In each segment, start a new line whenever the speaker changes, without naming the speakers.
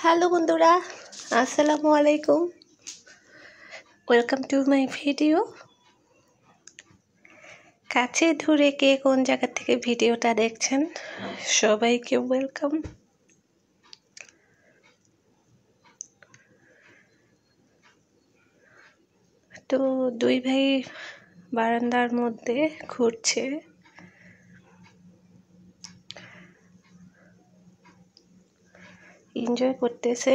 Hello বন্ধুরা, আসসালামু আলাইকুম। Welcome to my video. কাছে দূরে কে কোন জায়গা থেকে ভিডিওটা দেখছেন সবাইকে ওয়েলকাম। তো দুই ভাই বারান্দার মধ্যে ঘুরছে। এনজয় করতেছে।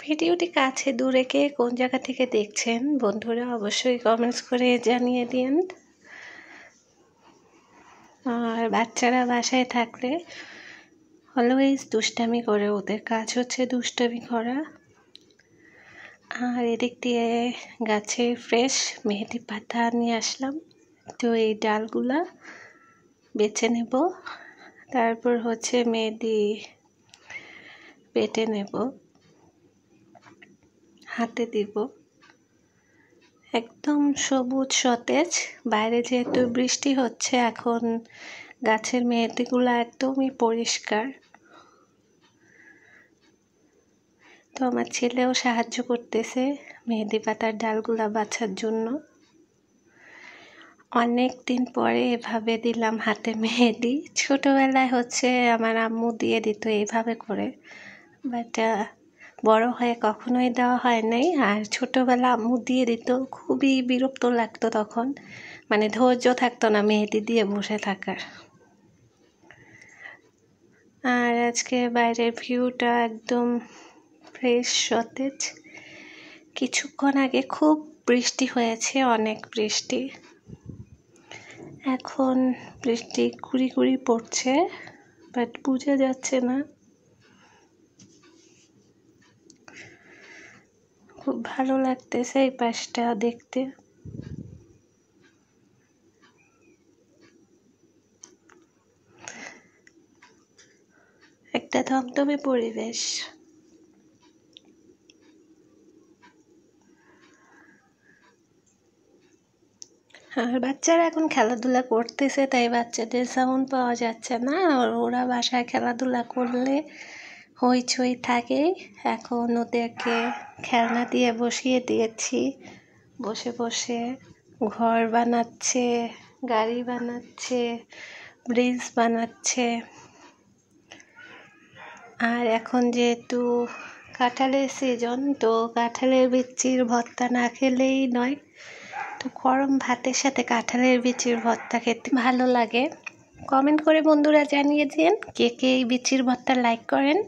ভিডিওটি কাছে দূরে কে কোন জায়গা থেকে দেখছেন বন্ধুরা অবশ্যই কমেন্টস করে জানিয়ে দিন। আর বাচ্চারা বাসায় থাকলে অলওয়েজ দুষ্টামি করে, ওদের কাজ হচ্ছে দুষ্টামি করা। আর এদিক দিয়ে গাছে ফ্রেশ মেহেদি পাতা নিয়ে আসলাম, তো এই ডালগুলা বেছে নেব, তারপর হচ্ছে মেহেদি বেটে নেব, হাতে দিব। একদম সবুজ সতেজ। বাইরে যেহেতু বৃষ্টি হচ্ছে এখন গাছের মেহেদিগুলো একদমই পরিষ্কার। তো আমার ছেলেও সাহায্য করতেছে মেহেদি পাতার ডালগুলা বাছার জন্য। অনেক দিন পরে এভাবে দিলাম হাতে মেহেদি। ছোটবেলায় হচ্ছে আমার আম্মু দিয়ে দিত এইভাবে করে, বাট বড় হয়ে কখনোই দেওয়া হয় নাই। আর ছোটবেলা আম্মু দিয়ে দিত, খুবই বিরক্ত লাগতো তখন, মানে ধৈর্য থাকতো না মেহেদি দিয়ে বসে থাকার। আর আজকে বাইরের ভিউটা একদম ফ্রেশ সতেজ। কিছুক্ষণ আগে খুব বৃষ্টি হয়েছে, অনেক বৃষ্টি। এখন বৃষ্টি কুড়ি কুড়ি পড়ছে, বাট বোঝা যাচ্ছে না। খুব ভালো লাগতেছে এই পাশটা দেখতে। একটা থমথমে পরিবেশ। আর বাচ্চারা এখন খেলাধুলা করতেছে, তাই বাচ্চাদের সাউন্ড পাওয়া যাচ্ছে না। আর ওরা বাসায় খেলাধুলা করলে হইচই থাকে। এখন ওদেরকে খেলনা দিয়ে বসিয়ে দিয়েছি, বসে বসে ঘর বানাচ্ছে, গাড়ি বানাচ্ছে, ব্রিজ বানাচ্ছে। আর এখন যেহেতু কাঁঠালের সিজন, তো কাঁঠালের বিচির ভর্তা না খেলেই নয়। তো গরম ভাতের সাথে কাঁঠালের বিচির ভর্তা খেতে ভালো লাগে। কমেন্ট করে বন্ধুরা জানিয়ে দিন কে কে এই বিচির ভর্তা লাইক করেন।